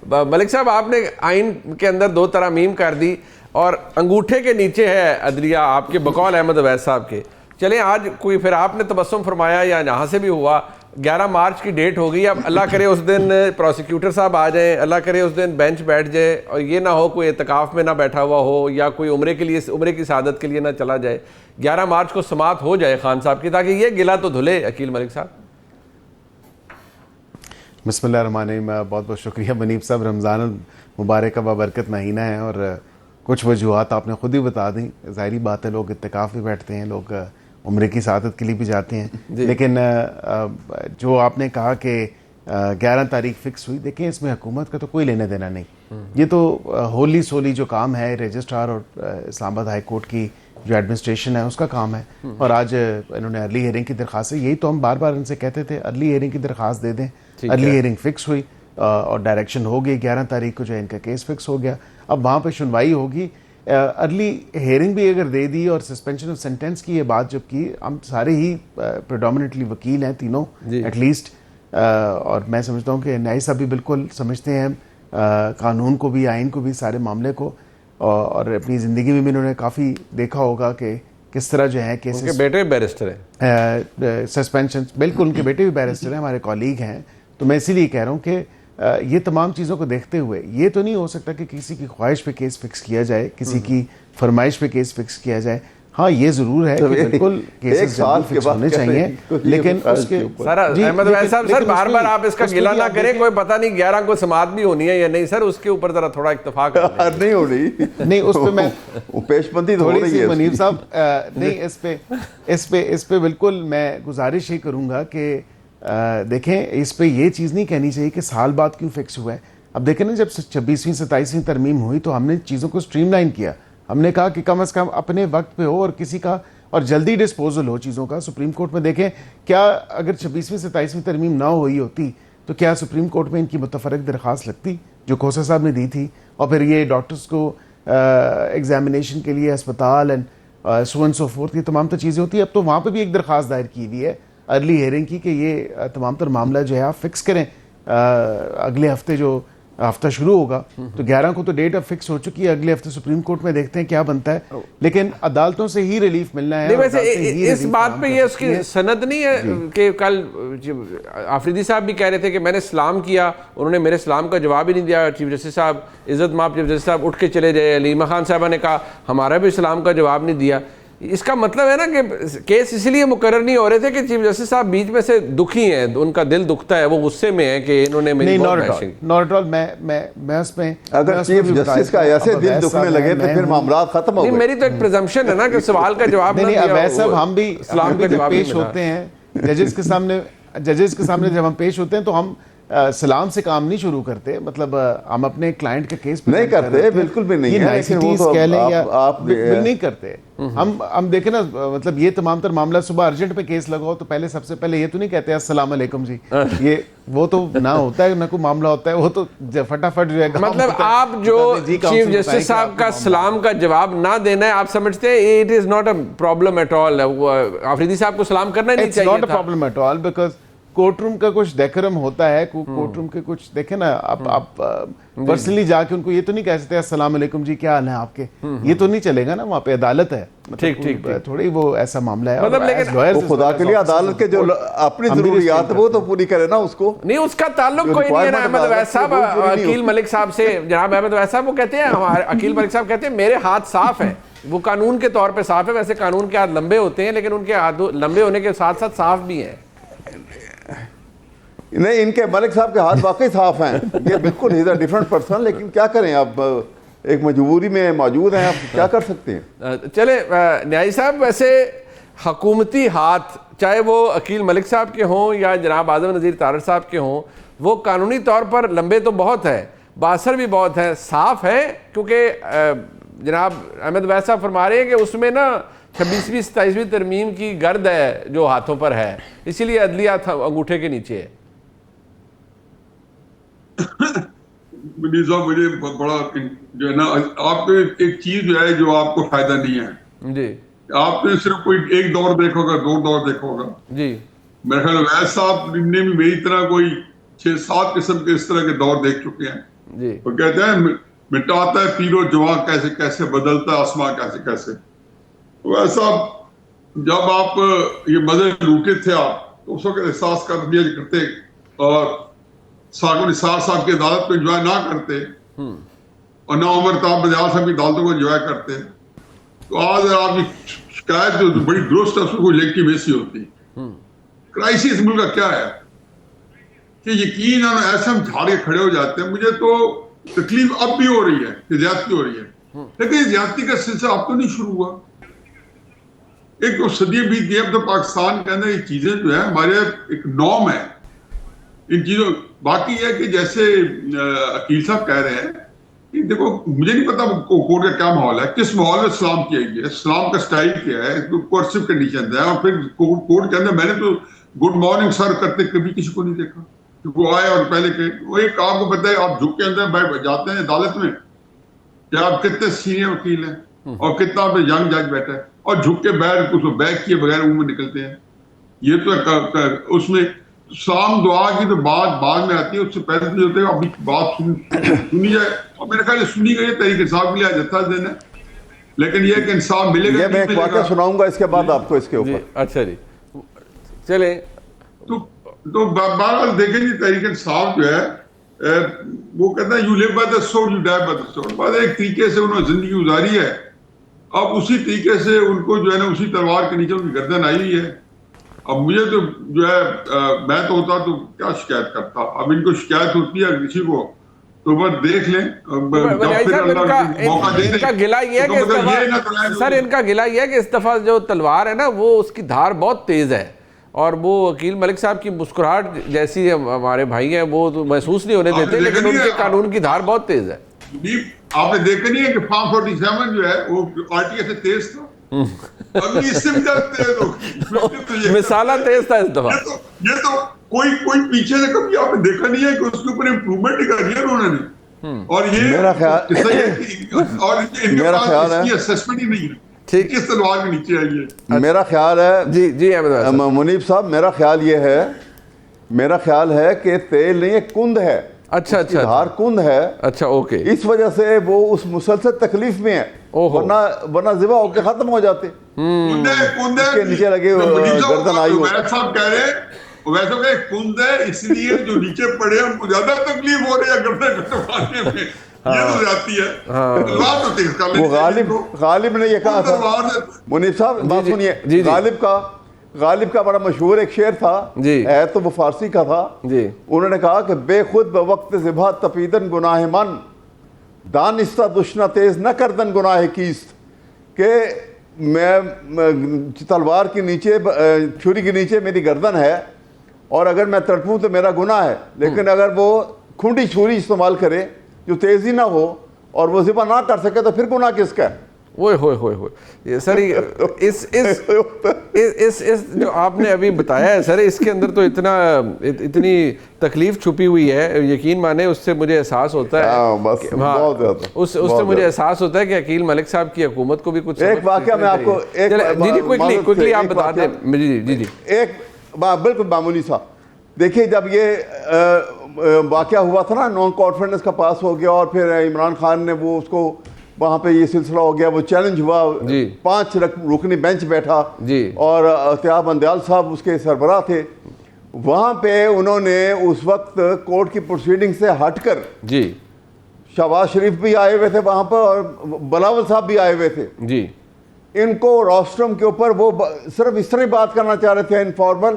ملک صاحب آپ نے آئین کے اندر 2 ترامیم کر دی اور انگوٹھے کے نیچے ہے عدلیہ آپ کے بقول احمد اویس صاحب کے. چلیں آج کوئی پھر آپ نے تبسم فرمایا یا یہاں سے بھی ہوا, 11 مارچ کی ڈیٹ ہو گئی, اب اللہ کرے اس دن پروسیکیوٹر صاحب آ جائیں, اللہ کرے اس دن بینچ بیٹھ جائے اور یہ نہ ہو کوئی اعتکاف میں نہ بیٹھا ہوا ہو یا کوئی عمرے کی سعادت کے لیے نہ چلا جائے, 11 مارچ کو سماعت ہو جائے خان صاحب کی, تاکہ یہ گلہ تو دھلے عقیل ملک صاحب. بسم اللہ الرحمن الرحیم. بہت بہت شکریہ منیب صاحب. رمضان المبارک کا بابرکت مہینہ ہے اور کچھ وجوہات آپ نے خود ہی بتا دیں. ظاہری بات ہے لوگ اعتکاف بھی بیٹھتے ہیں, لوگ عمرے کی سعادت کے لیے بھی جاتے ہیں, لیکن جو آپ نے کہا کہ 11 تاریخ فکس ہوئی, دیکھیں اس میں حکومت کا تو کوئی لینا دینا نہیں. یہ تو ہولی سولی جو کام ہے رجسٹرار اور اسلام آباد ہائی کورٹ کی جو ایڈمنسٹریشن ہے اس کا کام ہے. اور آج انہوں نے ارلی ہیئرنگ کی درخواست ہے, یہی تو ہم بار بار ان سے کہتے تھے ارلی ہیئرنگ کی درخواست دے دیں. ارلی ہیئرنگ فکس ہوئی اور ڈائریکشن ہو گئی, 11 تاریخ کو جو ان کا کیس فکس ہو گیا. اب وہاں پہ سنوائی ہوگی. ارلی ہیئرنگ بھی اگر دے دی اور سسپینشن آف سینٹینس کی یہ بات جب کی, ہم سارے ہی پریڈومنیٹلی وکیل ہیں تینوں ایٹ لیسٹ, اور میں سمجھتا ہوں کہ نیائی صاحب بھی بالکل سمجھتے ہیں قانون کو بھی, آئین کو بھی, سارے معاملے کو, اور اپنی زندگی میں بھی انہوں نے کافی دیکھا ہوگا کہ کس طرح جو ہے کیسز. ان کے بیٹے بھی بیرسٹر ہیں, سسپینشن, بالکل ان کے بیٹے بھی بیرسٹر ہیں, ہمارے کالیگ ہیں. تو میں اسی لیے کہہ رہا ہوں کہ یہ تمام چیزوں کو دیکھتے ہوئے یہ تو نہیں ہو سکتا کہ کسی کی خواہش پہ کیس فکس کیا جائے, کسی کی فرمائش پہ کیس فکس کیا جائے. ہاں یہ ضرور ہے کہ بالکل کیسز جلدی فکس ہونے چاہیے, لیکن اس کے سر احمد اویس صاحب سر بار بار آپ اس کا گلہ نہ کریں, کوئی پتہ نہیں 11 کو سماعت بھی ہونی ہے یا نہیں سر, اس کے اوپر ذرا تھوڑا اتفاق نہیں ہو رہی, نہیں اس پہ میں پیش بندی تھوڑی سی منیب صاحب نہیں اس پہ بالکل میں گزارش ہی کروں گا کہ دیکھیں اس پہ یہ چیز نہیں کہنی چاہیے کہ سال بعد کیوں فکس ہوا ہے. اب دیکھیں نا جب 26ویں 27ویں ترمیم ہوئی تو ہم نے چیزوں کو سٹریم لائن کیا. ہم نے کہا کہ کم از کم اپنے وقت پہ ہو اور کسی کا اور جلدی ڈسپوزل ہو چیزوں کا. سپریم کورٹ میں دیکھیں کیا اگر 26ویں 27ویں ترمیم نہ ہوئی ہوتی تو کیا سپریم کورٹ میں ان کی متفرق درخواست لگتی جو کھوسہ صاحب نے دی تھی, اور پھر یہ ڈاکٹرز کو ایگزامینیشن کے لیے اسپتال and so and so forth, یہ تمام تو چیزیں ہوتی ہیں. اب تو وہاں پہ بھی ایک درخواست دائر کی ہوئی ہے ارلی ہیئرنگ کی کہ یہ تمام تر معاملہ جو ہے آپ فکس کریں. اگلے ہفتے جو ہفتہ شروع ہوگا تو 11 کو تو ڈیٹ اب فکس ہو چکی ہے, اگلے ہفتے سپریم کورٹ میں دیکھتے ہیں کیا بنتا ہے, لیکن عدالتوں سے ہی ریلیف ملنا ہے. ویسے اس بات پہ یہ اس کی سند نہیں ہے کہ کل آفریدی صاحب بھی کہہ رہے تھے کہ میں نے سلام کیا, انہوں نے میرے سلام کا جواب ہی نہیں دیا. چیف جسٹس صاحب عزت مآب چیف جسٹس صاحب اٹھ کے چلے گئے. علیمہ خان صاحبہ نے کہا ہمارا بھی سلام کا جواب نہیں دیا. اس کا مطلب ہے نا کہ کیس اس لیے مقرر نہیں ہو رہے تھے کہ چیف جسٹس صاحب بیچ میں سے دکھی ہیں, ان کا دل دکھتا ہے, وہ غصے میں ہے کہ انہوں نے میری ناٹ آل. میں اس میں اگر چیف جسٹس کا ایسے دل دکھنے لگے تو پھر معاملات ختم ہو گئے. میری تو ایک پریزمپشن ہے نا کہ سوال کا جواب نہیں. اویس صاحب ہم بھی پیش ہوتے ہیں ججز کے سامنے جب ہم پیش ہوتے ہیں تو ہم سلام سے کام نہیں شروع کرتے. مطلب ہم اپنے کلائنٹ کے کیس نہیں کرتے, بالکل بھی نہیں ہے, نہیں کرتے. ہم دیکھیں نا, مطلب یہ تمام تر معاملہ صبح ارجنٹ پہ کیس لگاؤ تو پہلے سب سے پہلے یہ تو نہیں کہتے السلام علیکم جی, یہ وہ تو نہ ہوتا ہے نہ کوئی معاملہ ہوتا ہے, وہ تو فٹافٹ جو ہے. مطلب آپ جو چیف جسٹس صاحب کا سلام کا جواب نہ دینا ہے آپ سمجھتے ہیں it is not a problem at all, Afridi صاحب کو سلام کرنا نہیں چاہیے. It's not a problem at all because courtroom کا کچھ ڈیکورم ہوتا ہے, کورٹ روم کے کچھ دیکھیں نا, آپ پرسنلی جا کے ان کو یہ تو نہیں کہہ سکتے السلام علیکم جی کیا حال ہے آپ کے, یہ تو نہیں چلے گا نا, وہاں پہ عدالت ہے. ٹھیک تھوڑی وہ ایسا معاملہ ہے. مطلب لیکن خدا کے لیے عدالت کے جو اپنی ضروریات وہ تو پوری کرے نا, اس کو نہیں, اس کا تعلق کوئی نہیں ہے نا. احمد اویس صاحب عقیل ملک صاحب سے, جناب احمد اویس صاحب وہ کہتے ہیں, ہمارے عقیل ملک صاحب کہتے ہیں میرے ہاتھ صاف ہیں. وہ قانون کے طور پہ صاف ہے, ویسے قانون کے ہاتھ لمبے ہوتے ہیں لیکن ان کے ہاتھ لمبے ہونے کے ساتھ ساتھ صاف بھی ہیں. نہیں, ان کے ملک صاحب کے ہاتھ واقعی صاف ہیں, یہ بالکل ہی ڈیفرنٹ پرسن, لیکن کیا کریں اب ایک مجبوری میں موجود ہیں, آپ کیا کر سکتے ہیں. چلے نیائی صاحب, ویسے حکومتی ہاتھ چاہے وہ عقیل ملک صاحب کے ہوں یا جناب اعظم نذیر تارڑ صاحب کے ہوں, وہ قانونی طور پر لمبے تو بہت ہے, باثر بھی بہت ہے, صاف ہے, کیونکہ جناب احمد اویس صاحب فرما رہے ہیں کہ اس میں نا 26ویں 27ویں ترمیم کی گرد ہے جو ہاتھوں پر ہے, اسی لیے عدلیہ انگوٹھے کے نیچے ہے. منیر صاحب مجھے بڑا جو ہے نا, آپ نے ایک چیز جو ہے جو آپ کو فائدہ نہیں ہے جی, آپ نے صرف کوئی ایک دور دیکھو گا, 2 دور دیکھو گا جی, میرے خیال اویس صاحب نے بھی میری طرح کوئی 6-7 قسم کے اس طرح کے دور دیکھ چکے ہیں. جی وہ کہتے ہیں مٹاتا ہے پیر و جواں کیسے کیسے، بدلتا ہے آسمان کیسے کیسے. ویسا جب آپ یہ مزے لوٹے تھے آپ تو اس وقت احساس کر دیا کرتے اور ساکر نثار صاحب کی عدالت کو انجوائے نہ کرتے اور نہ عمر طاہر بلیال صاحب کی عدالتوں کو انجوائے کرتے تو آج آپ کی شکایت جو بڑی درست ہے اس کو کوئی لیگ کی بیسی ہوتی. کرائسس ملک کا کیا ہے کہ یقیناً ایسے ہم جھاڑ کے کھڑے ہو جاتے ہیں. مجھے تو تکلیف اب بھی ہو رہی ہے کہ زیادتی ہو رہی ہے، لیکن زیادتی کا سلسلہ اب تو نہیں شروع ہوا. ایک تو صدی بیت گئی، اب تو پاکستان کے اندر یہ چیزیں جو ہے ہمارے ایک نارم ہے ان چیزوں. باقی یہ کہ جیسے عقیل صاحب کہہ رہے ہیں کہ دیکھو مجھے نہیں پتا کورٹ کا کیا ماحول ہے، کس ماحول میں اسلام کیا گیا ہے، اسلام کا سٹائل کیا ہے، کورسو کنڈیشنز ہیں. اور پھر کورٹ کے اندر میں نے تو گڈ مارننگ سر کرتے کبھی کسی کو نہیں دیکھا. وہ آئے اور پہلے کہ وہ ایک آپ کو پتہ ہے آپ جھک کے اندر بیٹھ جاتے ہیں عدالت میں کہ آپ کتنے سینئر وکیل ہیں اور کتنا پہ ینگ جج بیٹھا ہے اور جھک کے بیٹھ کچھ بیک کیے بغیر منہ میں نکلتے ہیں. یہ تو اس میں سلام دعا کی تو بات بعد میں آتی ہے، اس سے پہلے تو ہوتے ہیں اپنی بات سنی جائے. اور میرے خیال سنی گئی تحریک انصاف کے لیے جتھا دن ہے، لیکن یہ کہ انصاف ملے گا. یہ میں ایک واقعہ سناؤں گا اس کے بعد آپ کو اس کے اوپر. اچھا جی چلیں. تو بہرحال دیکھیں جی تحریک انصاف جو ہے وہ کہتا ہے you live by the sword you die by the sword. بعد ایک طریقے سے انہوں نے زندگی گزاری ہے، اب اسی طریقے سے ان کو جو ہے نا اسی تلوار کے نیچے ان کی گردن آئی ہوئی ہے. اب مجھے تو جو ہے میں تو ہوتا تو کیا شکایت کرتا. اب ان کو شکایت ہوتی ہے کسی کو تو بس دیکھ لیں. ان کا گلہ یہ ہے کہ سر ان کا گلہ یہ ہے کہ اس دفعہ جو تلوار ہے نا وہ اس کی دھار بہت تیز ہے، اور وہ عقیل ملک صاحب کی مسکراہٹ جیسی ہمارے بھائی ہیں وہ تو محسوس نہیں ہونے دیتے، لیکن ان کے قانون کی دھار بہت تیز ہے. آپ نے دیکھا نہیں ہے کہ فارم 47 جو ہے وہ آرٹی سے تیز تھا، ابھی اس سے بھی تیز ہو مثالہ تیز تھا اس دفعہ. یہ تو کوئی پیچھے سے کبھی آپ نے دیکھا نہیں ہے کہ اس کے اوپر امپروومنٹ ہی کر دیا انہوں نے. اور یہ میرا خیال ہے اسسمنٹ ہی نہیں ہے کس تلوار کے نیچے آئی ہے. میرا خیال ہے جی احمد منیب صاحب، میرا خیال ہے کہ تیل نہیں ایک کند ہے. اچھا دھار کند ہے. اچھا اوکے. اس وجہ سے وہ اس مسلسل تکلیف میں ہے، ورنہ ذبح ہو کے ختم ہو جاتے. کے نیچے لگے گردن آئی ہو. صاحب کہہ رہے ویسے کہ کند ہے اس لیے جو نیچے پڑے ان کو زیادہ تکلیف ہو رہی ہے گردن کٹوانے میں. یہ تو جاتی ہے. وہ غالب نے یہ کہا تھا. منیب صاحب بات سنیے، غالب کا بڑا مشہور ایک شعر تھا، ہے تو وہ فارسی کا تھا. انہوں نے کہا کہ بے خود بوقت ذبح تپیدن گناہ من، دانستہ دشنہ تیز نہ کردن گناہ کیست. کہ میں تلوار کے نیچے، چھری کے نیچے میری گردن ہے اور اگر میں تڑپوں تو میرا گناہ ہے، لیکن اگر وہ کھنڈی چھری استعمال کرے جو تیزی نہ ہو اور وہ ذبح نہ کر سکے تو پھر گناہ کس کا ہے؟ ہوئے سر اس جو آپ نے ابھی بتایا ہے سر، اس کے اندر تو اتنی تکلیف چھپی ہوئی ہے، یقین مانے اس سے مجھے احساس ہوتا ہے اس سے مجھے احساس ہوتا ہے کہ عقیل ملک صاحب کی حکومت کو بھی کچھ ایک واقعہ میں آپ کو کوئکلی آپ بتا دیں. جی ایک بالکل معمولی سا. دیکھیے جب یہ واقعہ ہوا تھا نا، نان کانفیڈنس کا پاس ہو گیا اور پھر عمران خان نے وہ اس کو وہاں پہ یہ سلسلہ ہو گیا، وہ چیلنج ہوا، 5 رکنی بینچ بیٹھا اور اطیاب اندیال صاحب اس کے سربراہ تھے. وہاں پہ انہوں نے اس وقت کورٹ کی پروسیڈنگ سے ہٹ کر شہباز شریف بھی آئے ہوئے تھے وہاں پر اور بلاول صاحب بھی آئے ہوئے تھے. ان کو روسٹرم کے اوپر وہ صرف اس طرح بات کرنا چاہ رہے تھے انفارمل